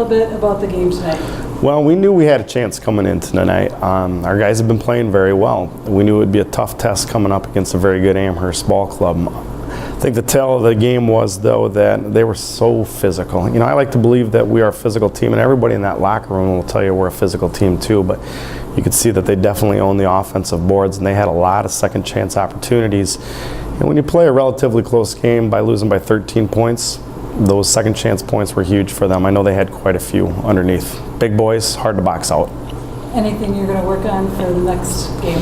little bit about the game tonight. Well, we knew we had a chance coming in tonight. Our guys have been playing very well. We knew it would be a tough test coming up against a very good Amherst ball club. I think the tale of the game was, though, that they were so physical. You know, I like to believe that we are a physical team, and everybody in that locker room will tell you we're a physical team too, but you could see that they definitely own the offensive boards, and they had a lot of second chance opportunities. And when you play a relatively close game by losing by 13 points, those second chance points were huge for them. I know they had quite a few underneath. Big boys, hard to box out. Anything you're going to work on for the next game?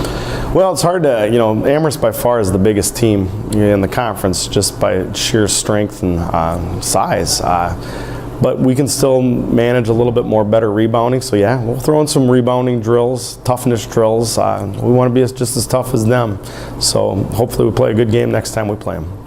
Well, it's hard to, you know, Amherst by far is the biggest team in the conference just by sheer strength and size. But we can still manage a little bit more better rebounding. So yeah, we'll throw in some rebounding drills, toughness drills. We want to be just as tough as them. So hopefully we play a good game next time we play them.